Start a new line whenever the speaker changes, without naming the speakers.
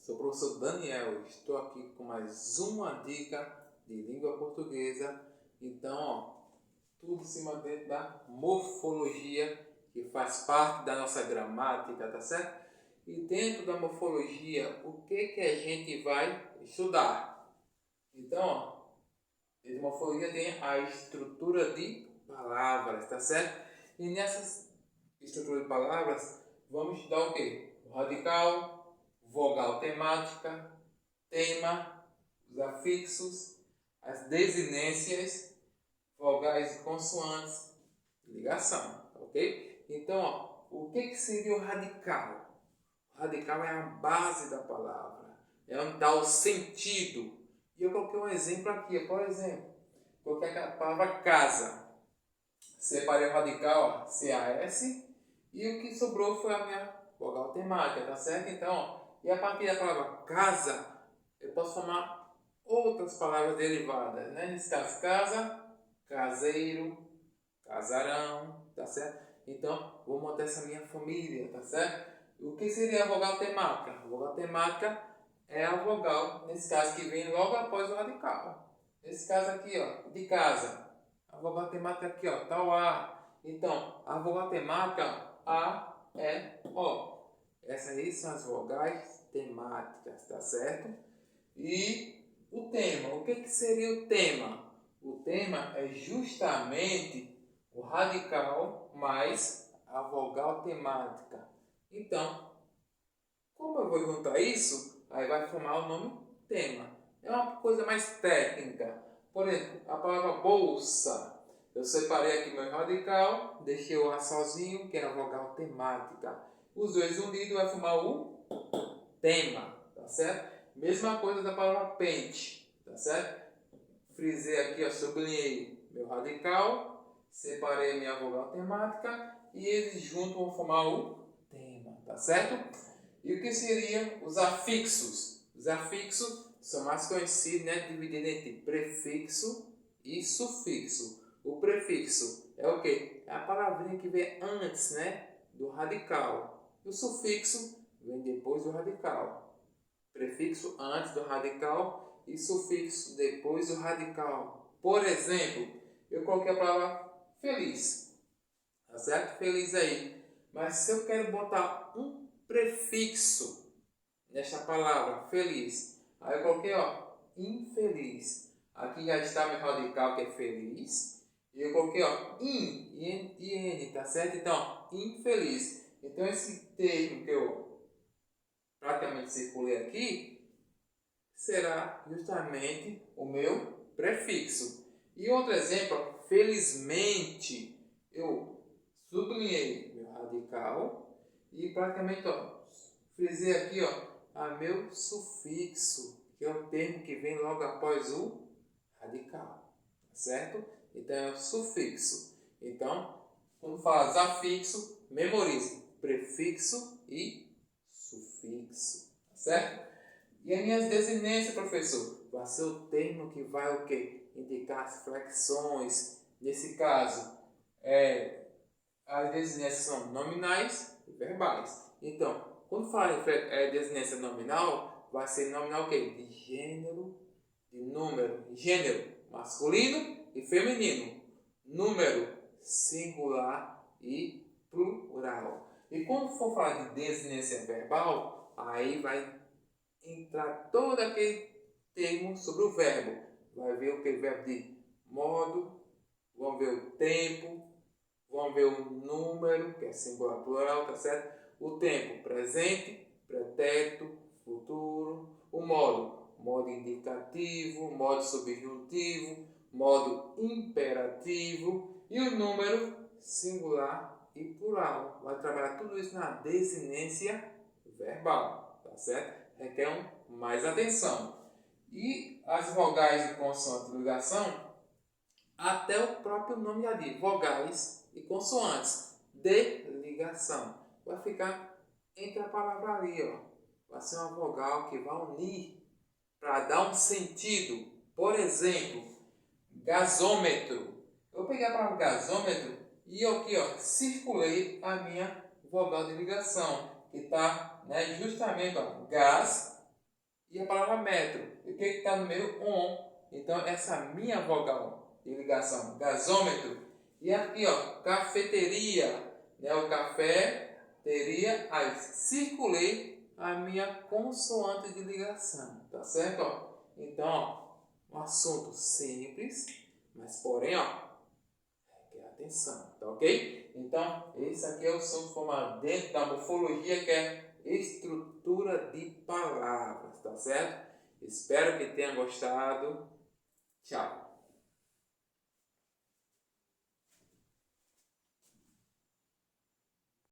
Sou o professor Daniel, estou aqui com mais uma dica de língua portuguesa. Então, tudo em cima dentro da morfologia, que faz parte da nossa gramática, tá certo? E dentro da morfologia, o que a gente vai estudar? Então, dentro da morfologia tem a estrutura de palavras, tá certo? E nessas estruturas de palavras, vamos estudar o quê? O radical, vogal temática, tema, os afixos, as desinências, vogais e consoantes, ligação, ok? Então, o que seria o radical? O radical é a base da palavra, é onde dá o sentido. E eu coloquei um exemplo aqui, por exemplo, coloquei a palavra casa. Separei o radical, CAS, e o que sobrou foi a minha vogal temática, tá certo? Então, e a partir da palavra casa, eu posso formar outras palavras derivadas, né? Nesse caso, casa, caseiro, casarão, tá certo? Então, vou montar essa minha família, tá certo? O que seria a vogal temática? A vogal temática é a vogal, nesse caso, que vem logo após o radical. Nesse caso aqui, ó, de casa. A vogal temática aqui, ó, tá o A. Então, a vogal temática A, E, O. Essas aí são as vogais temáticas, tá certo? E o tema. O que seria o tema? O tema é justamente o radical mais a vogal temática. Então, como eu vou juntar isso, aí vai formar o nome tema. É uma coisa mais técnica. Por exemplo, a palavra bolsa. Eu separei aqui meu radical, deixei o A sozinho, que é a vogal temática. Os dois unidos vai formar o tema, tá certo? Mesma coisa da palavra pente, tá certo? Frisei aqui, ó, sublinhei meu radical, separei minha vogal temática e eles juntos vão formar o tema, tá certo? E o que seriam os afixos? Os afixos são mais conhecidos, né, divididos entre prefixo e sufixo. O prefixo é o quê? É a palavrinha que vem antes, né, do radical. O sufixo vem depois do radical. Prefixo antes do radical e sufixo depois do radical. Por exemplo, eu coloquei a palavra feliz. Tá certo? Feliz aí. Mas se eu quero botar um prefixo nesta palavra, feliz, aí eu coloquei, ó, infeliz. Aqui já está meu radical, que é feliz. E eu coloquei, ó, in, tá certo? Então, infeliz. Então, esse termo que eu praticamente circulei aqui será justamente o meu prefixo. E outro exemplo, ó, felizmente, eu sublinhei meu radical e praticamente, ó, frisei aqui, ó, a meu sufixo, que é o termo que vem logo após o radical, certo? Então é o sufixo. Então, quando fala afixo, memorize prefixo e sufixo, certo? E as minhas desinências, professor, vai ser o termo que vai o quê? Indicar as flexões. Nesse caso, as desinências são nominais e verbais. Então, quando fala em desinência nominal, vai ser nominal o quê? De gênero, de número. Gênero masculino e feminino. Número singular e plural. E quando for falar de desinência verbal, aí vai entrar todo aquele termo sobre o verbo. Vai ver o que o verbo de modo, vamos ver o tempo, vamos ver o número, que é singular plural, tá certo? O tempo, presente, pretérito, futuro. O modo, modo indicativo, modo subjuntivo, modo imperativo. E o número, singular e plural. Vai trabalhar tudo isso na desinência verbal, tá certo? Requer mais atenção. E as vogais e consoantes de ligação, até o próprio nome já diz, vogais e consoantes de ligação. Vai ficar entre a palavra ali, ó. Vai ser uma vogal que vai unir para dar um sentido. Por exemplo, gasômetro. Eu peguei a palavra gasômetro e aqui, ó, circulei a minha vogal de ligação, que está, né, justamente, ó, gás e a palavra metro. E o que está no número 1? Então, essa minha vogal de ligação, gasômetro. E aqui, ó, cafeteria, né? O café teria, aí circulei a minha consoante de ligação, tá certo? Ó? Então, ó, um assunto simples, mas porém, ó, requer atenção, tá ok? Então, esse aqui é o som formado dentro da morfologia, que é estrutura de palavras, tá certo? Espero que tenha gostado. Tchau!